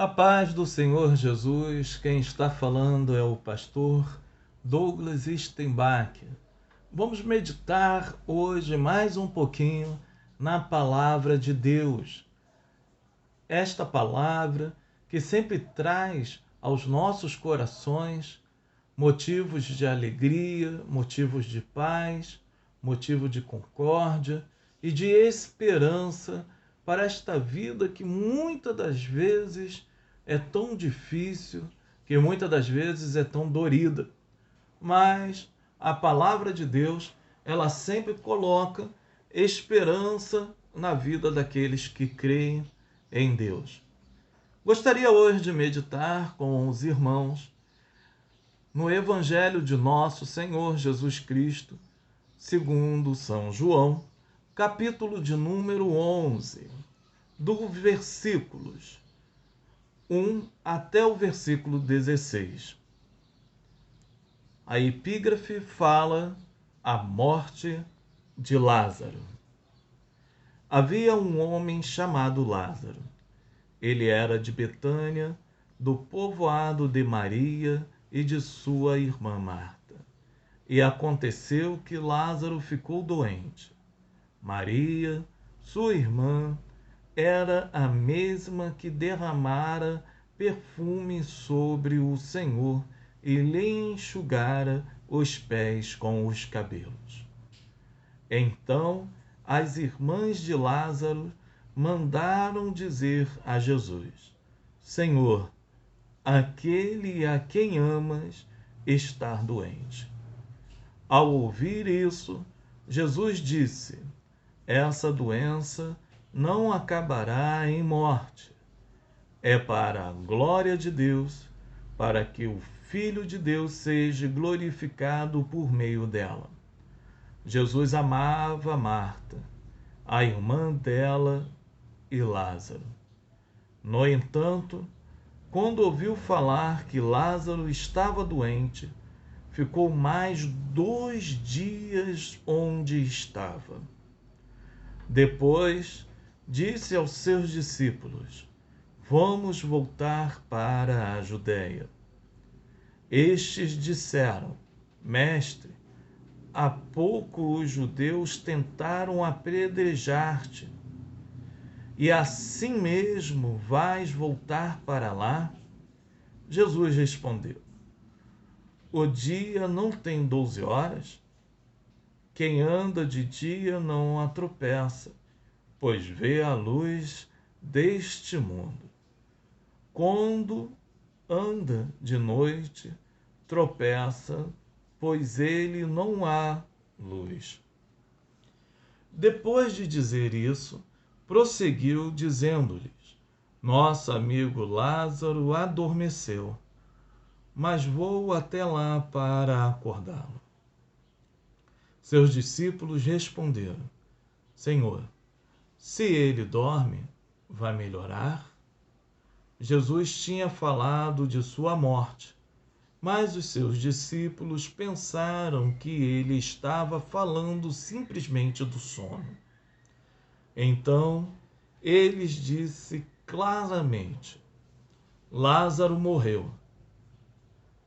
A paz do Senhor Jesus, quem está falando é o pastor Douglas Stenbach. Vamos meditar hoje mais um pouquinho na palavra de Deus. Esta palavra que sempre traz aos nossos corações motivos de alegria, motivos de paz, motivo de concórdia e de esperança para esta vida que muitas das vezes é tão difícil, que muitas das vezes é tão dorida. Mas a palavra de Deus, ela sempre coloca esperança na vida daqueles que creem em Deus. Gostaria hoje de meditar com os irmãos no Evangelho de nosso Senhor Jesus Cristo, segundo São João, capítulo de número 11, do versículos 1 até o versículo 16. A epígrafe fala a morte de Lázaro. Havia um homem chamado Lázaro. Ele era de Betânia, do povoado de Maria e de sua irmã Marta. E aconteceu que Lázaro ficou doente. Maria, sua irmã, era a mesma que derramara perfume sobre o Senhor e lhe enxugara os pés com os cabelos. Então as irmãs de Lázaro mandaram dizer a Jesus: Senhor, aquele a quem amas está doente. Ao ouvir isso, Jesus disse: essa doença não acabará em morte. É para a glória de Deus, para que o Filho de Deus seja glorificado por meio dela. Jesus amava Marta, a irmã dela e Lázaro. No entanto, quando ouviu falar que Lázaro estava doente, ficou mais 2 dias onde estava. Depois disse aos seus discípulos: vamos voltar para a Judéia. Estes disseram: Mestre, há pouco os judeus tentaram apedrejar-te, e assim mesmo vais voltar para lá? Jesus respondeu: o dia não tem 12 horas? Quem anda de dia não a tropeça, pois vê a luz deste mundo. Quando anda de noite, tropeça, pois ele não há luz. Depois de dizer isso, prosseguiu dizendo-lhes: nosso amigo Lázaro adormeceu, mas vou até lá para acordá-lo. Seus discípulos responderam: Senhor, se ele dorme, vai melhorar? Jesus tinha falado de sua morte, mas os seus discípulos pensaram que ele estava falando simplesmente do sono. Então, ele disse claramente: Lázaro morreu.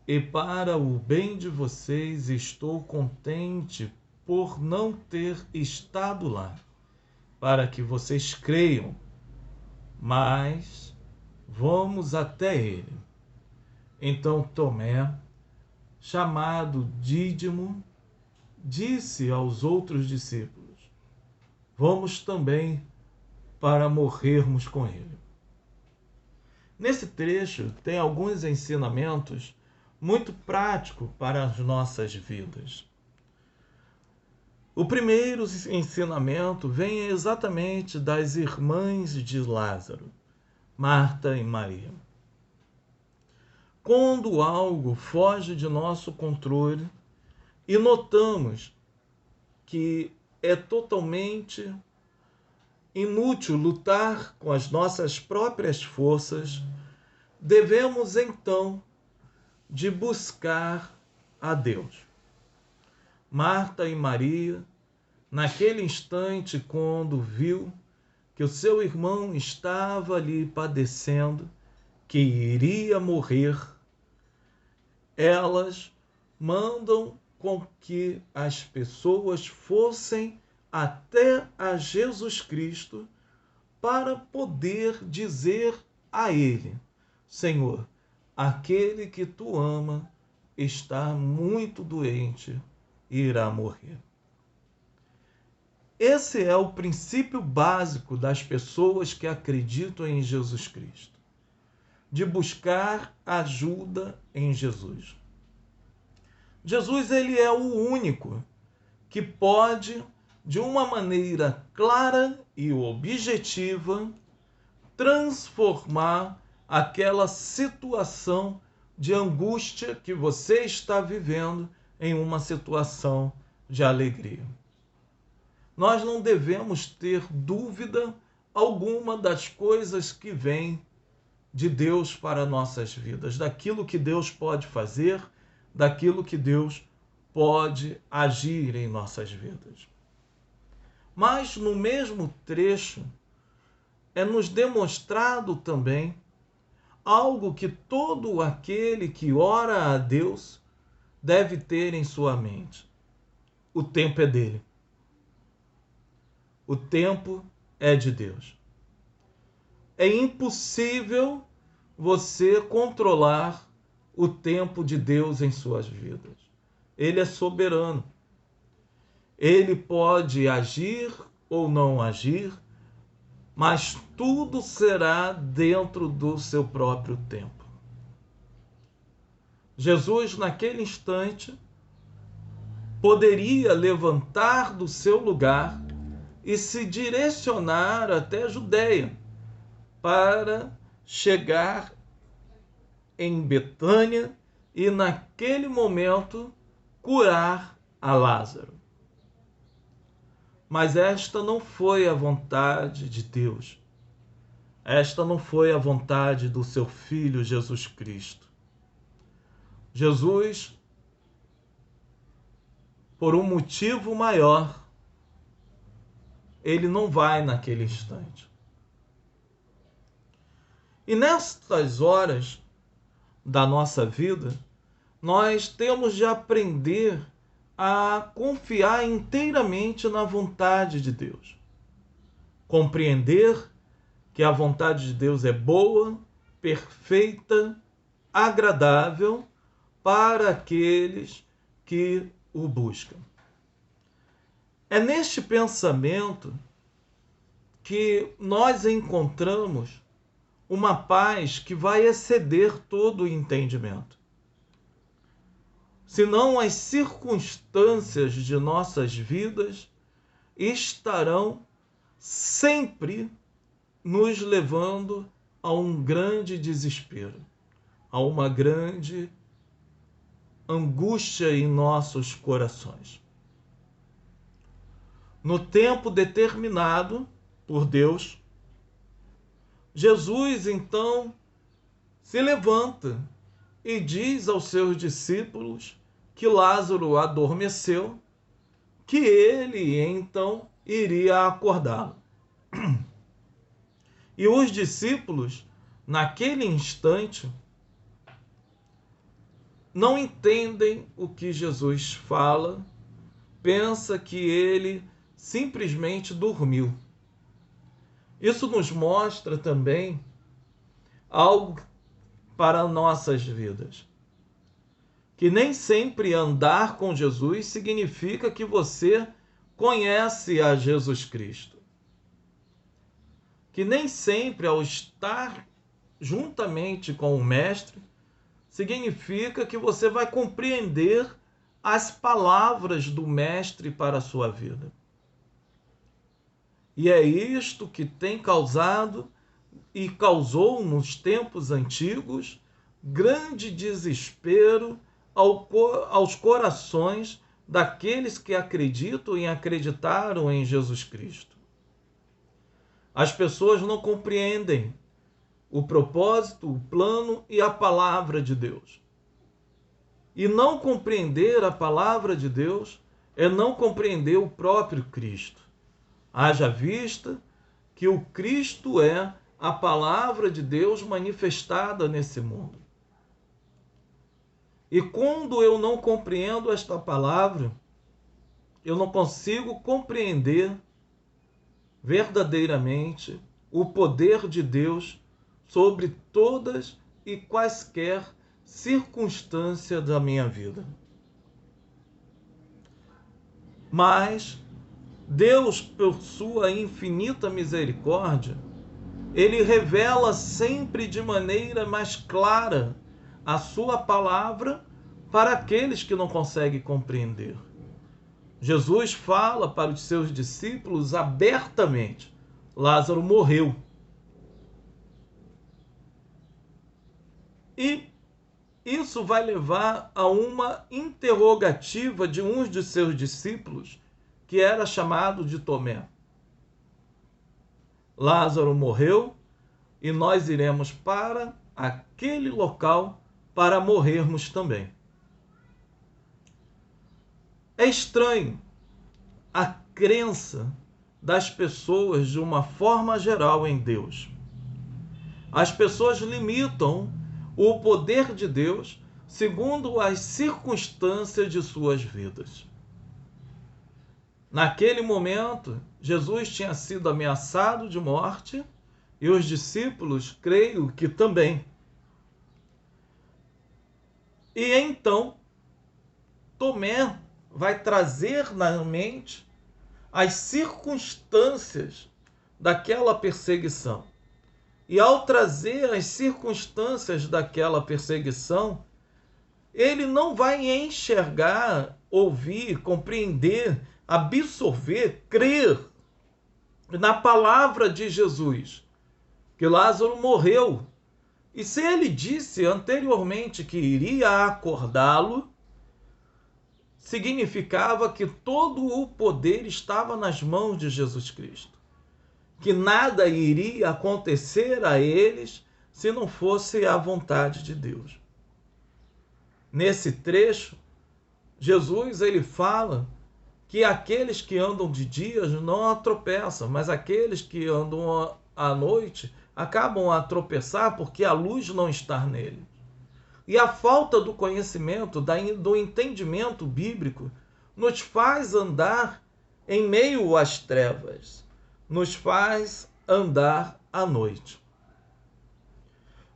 E para o bem de vocês estou contente por não ter estado lá, para que vocês creiam. Mas vamos até ele. Então Tomé, chamado Dídimo, disse aos outros discípulos: vamos também para morrermos com ele. Nesse trecho tem alguns ensinamentos muito práticos para as nossas vidas. O primeiro ensinamento vem exatamente das irmãs de Lázaro, Marta e Maria. Quando algo foge de nosso controle e notamos que é totalmente inútil lutar com as nossas próprias forças, devemos então de buscar a Deus. Marta e Maria, naquele instante, quando viu que o seu irmão estava ali padecendo, que iria morrer, elas mandam com que as pessoas fossem até a Jesus Cristo para poder dizer a Ele: Senhor, aquele que tu ama está muito doente e irá morrer. Esse é o princípio básico das pessoas que acreditam em Jesus Cristo, de buscar ajuda em Jesus. Jesus, ele é o único que pode, de uma maneira clara e objetiva, transformar aquela situação de angústia que você está vivendo em uma situação de alegria. Nós não devemos ter dúvida alguma das coisas que vêm de Deus para nossas vidas, daquilo que Deus pode fazer, daquilo que Deus pode agir em nossas vidas. Mas no mesmo trecho é nos demonstrado também algo que todo aquele que ora a Deus deve ter em sua mente. O tempo é dele. O tempo é de Deus. É impossível você controlar o tempo de Deus em suas vidas. Ele é soberano. Ele pode agir ou não agir, mas tudo será dentro do seu próprio tempo. Jesus, naquele instante, poderia levantar do seu lugar e se direcionar até a Judeia para chegar em Betânia e, naquele momento, curar a Lázaro. Mas esta não foi a vontade de Deus. Esta não foi a vontade do seu Filho Jesus Cristo. Jesus, por um motivo maior, ele não vai naquele instante. E nestas horas da nossa vida, nós temos de aprender a confiar inteiramente na vontade de Deus. Compreender que a vontade de Deus é boa, perfeita, agradável para aqueles que o buscam. É neste pensamento que nós encontramos uma paz que vai exceder todo o entendimento. Senão as circunstâncias de nossas vidas estarão sempre nos levando a um grande desespero, a uma grande angústia em nossos corações. No tempo determinado por Deus, Jesus então se levanta e diz aos seus discípulos que Lázaro adormeceu, que ele então iria acordá-lo. E os discípulos, naquele instante, não entendem o que Jesus fala, pensa que ele simplesmente dormiu. Isso nos mostra também algo para nossas vidas. Que nem sempre andar com Jesus significa que você conhece a Jesus Cristo. Que nem sempre, ao estar juntamente com o Mestre, significa que você vai compreender as palavras do Mestre para a sua vida. E é isto que tem causado e causou nos tempos antigos grande desespero aos corações daqueles que acreditam e acreditaram em Jesus Cristo. As pessoas não compreendem o propósito, o plano e a palavra de Deus. E não compreender a palavra de Deus é não compreender o próprio Cristo. Haja vista que o Cristo é a palavra de Deus manifestada nesse mundo. E quando eu não compreendo esta palavra, eu não consigo compreender verdadeiramente o poder de Deus sobre todas e quaisquer circunstâncias da minha vida. Mas Deus, por sua infinita misericórdia, Ele revela sempre de maneira mais clara a sua palavra para aqueles que não conseguem compreender. Jesus fala para os seus discípulos abertamente: Lázaro morreu. E isso vai levar a uma interrogativa de um de seus discípulos, que era chamado de Tomé. Lázaro morreu e nós iremos para aquele local para morrermos também. É estranho a crença das pessoas de uma forma geral em Deus. As pessoas limitam o poder de Deus segundo as circunstâncias de suas vidas. Naquele momento, Jesus tinha sido ameaçado de morte e os discípulos, creio que também. E então, Tomé vai trazer na mente as circunstâncias daquela perseguição. E ao trazer as circunstâncias daquela perseguição, ele não vai enxergar, ouvir, compreender, absorver, crer na palavra de Jesus, que Lázaro morreu. E se ele disse anteriormente que iria acordá-lo, significava que todo o poder estava nas mãos de Jesus Cristo, que nada iria acontecer a eles se não fosse a vontade de Deus. Nesse trecho, Jesus ele fala que aqueles que andam de dia não tropeçam, mas aqueles que andam à noite acabam a tropeçar porque a luz não está nele. E a falta do conhecimento, do entendimento bíblico, nos faz andar em meio às trevas, nos faz andar à noite.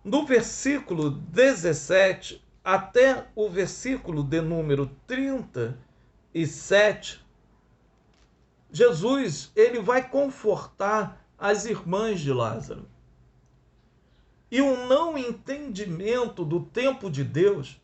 Do versículo 17 até o versículo de número 37, Jesus ele vai confortar as irmãs de Lázaro. E o não entendimento do tempo de Deus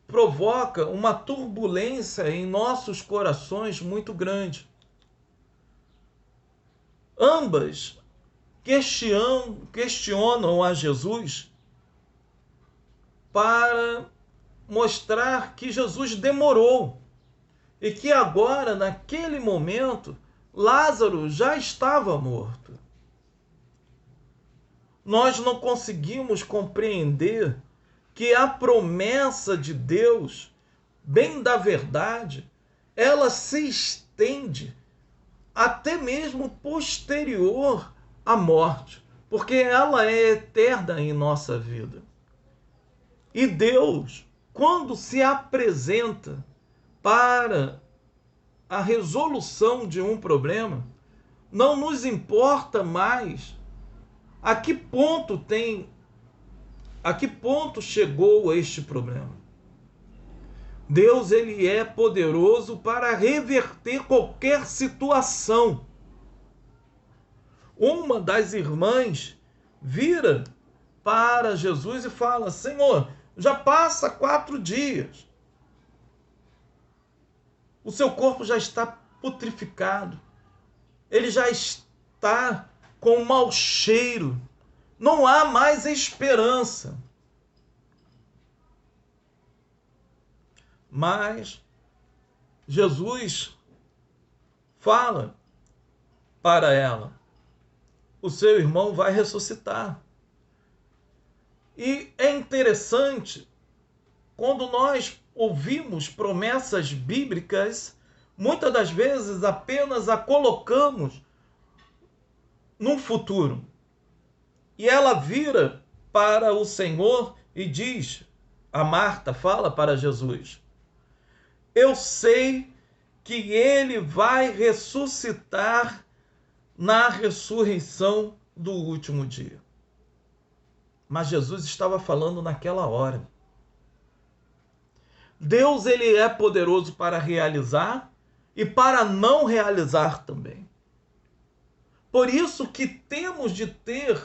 provoca uma turbulência em nossos corações muito grande. Ambas questionam a Jesus para mostrar que Jesus demorou e que agora, naquele momento, Lázaro já estava morto. Nós não conseguimos compreender que a promessa de Deus, bem da verdade, ela se estende até mesmo posterior à morte, porque ela é eterna em nossa vida. E Deus, quando se apresenta para a resolução de um problema, não nos importa mais a que ponto chegou este problema. Deus ele é poderoso para reverter qualquer situação. Uma das irmãs vira para Jesus e fala: Senhor, já passa 4 dias. O seu corpo já está putrificado. Ele já está com um mau cheiro. Não há mais esperança. Mas Jesus fala para ela: o seu irmão vai ressuscitar. E é interessante, quando nós ouvimos promessas bíblicas, muitas das vezes apenas a colocamos num futuro. E ela vira para o Senhor e diz, a Marta fala para Jesus, eu sei que ele vai ressuscitar na ressurreição do último dia. Mas Jesus estava falando naquela hora. Deus, ele é poderoso para realizar e para não realizar também. Por isso que temos de ter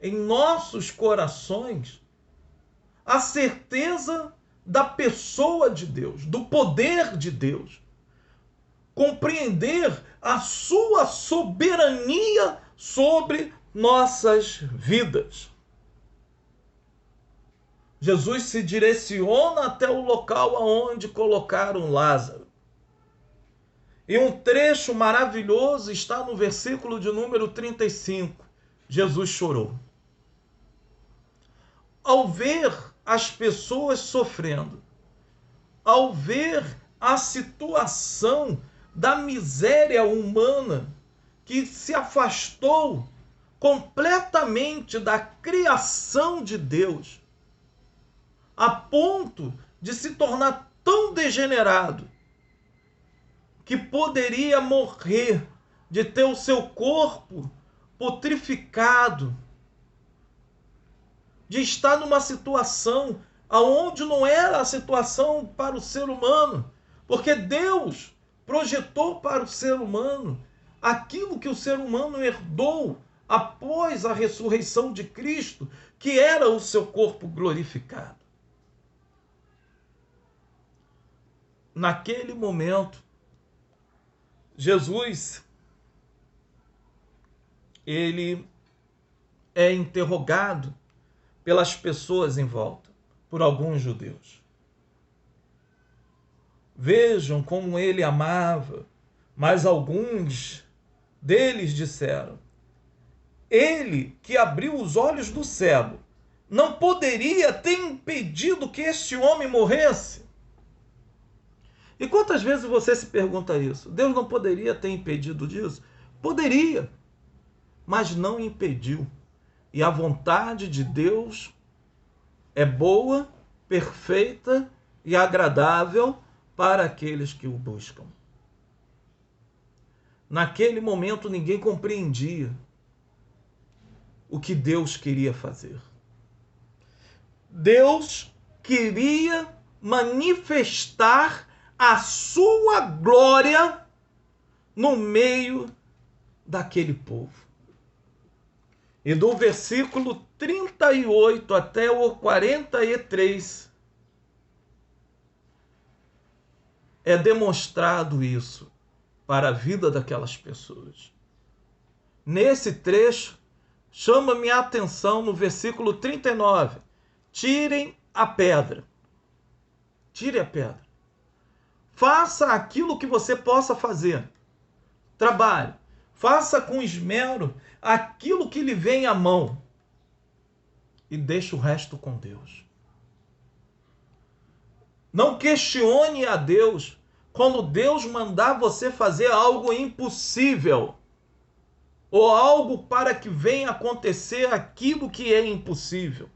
em nossos corações a certeza da pessoa de Deus, do poder de Deus. Compreender a sua soberania sobre nossas vidas. Jesus se direciona até o local aonde colocaram Lázaro. E um trecho maravilhoso está no versículo de número 35. Jesus chorou. Ao ver as pessoas sofrendo, ao ver a situação da miséria humana que se afastou completamente da criação de Deus, a ponto de se tornar tão degenerado que poderia morrer, de ter o seu corpo putrificado, de estar numa situação aonde não era a situação para o ser humano, porque Deus projetou para o ser humano aquilo que o ser humano herdou após a ressurreição de Cristo, que era o seu corpo glorificado. Naquele momento, Jesus, ele é interrogado pelas pessoas em volta, por alguns judeus. Vejam como ele amava, mas alguns deles disseram, ele que abriu os olhos do cego, não poderia ter impedido que este homem morresse? E quantas vezes você se pergunta isso? Deus não poderia ter impedido disso? Poderia, mas não impediu. E a vontade de Deus é boa, perfeita e agradável para aqueles que o buscam. Naquele momento ninguém compreendia o que Deus queria fazer. Deus queria manifestar a sua glória no meio daquele povo. E do versículo 38 até o 43 é demonstrado isso para a vida daquelas pessoas. Nesse trecho, chama-me a atenção no versículo 39. Tirem a pedra. Tire a pedra. Faça aquilo que você possa fazer. Trabalhe. Faça com esmero aquilo que lhe vem à mão. E deixe o resto com Deus. Não questione a Deus quando Deus mandar você fazer algo impossível. Ou algo para que venha acontecer aquilo que é impossível.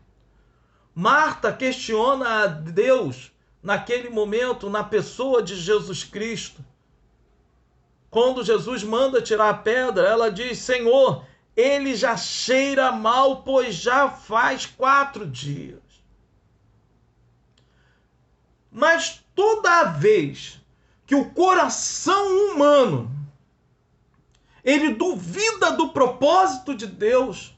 Marta questiona a Deus naquele momento, na pessoa de Jesus Cristo. Quando Jesus manda tirar a pedra, ela diz, Senhor, ele já cheira mal, pois já faz 4 dias. Mas toda vez que o coração humano, ele duvida do propósito de Deus,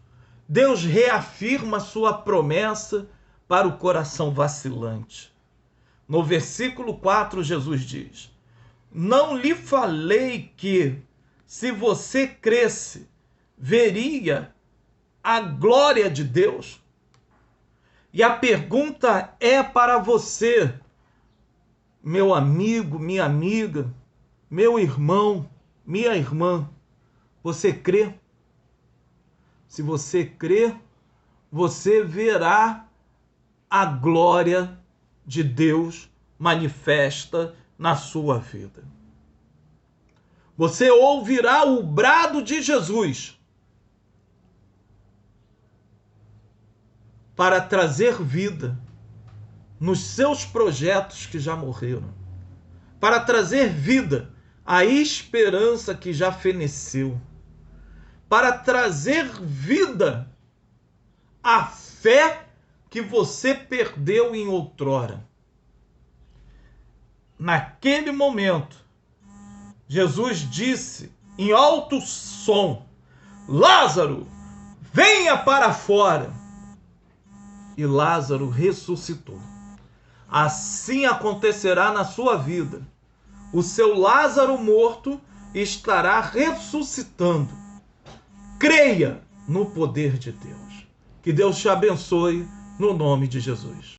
Deus reafirma sua promessa para o coração vacilante. No versículo 4, Jesus diz, não lhe falei que, se você cresce, veria a glória de Deus? E a pergunta é para você, meu amigo, minha amiga, meu irmão, minha irmã, você crê? Se você crê, você verá a glória de Deus manifesta na sua vida. Você ouvirá o brado de Jesus. para trazer vida nos seus projetos que já morreram, para trazer vida à esperança que já feneceu, para trazer vida à fé que você perdeu em outrora. Naquele momento, Jesus disse em alto som: Lázaro, venha para fora. E Lázaro ressuscitou. Assim acontecerá na sua vida. O seu Lázaro morto estará ressuscitando. Creia no poder de Deus. Que Deus te abençoe no nome de Jesus.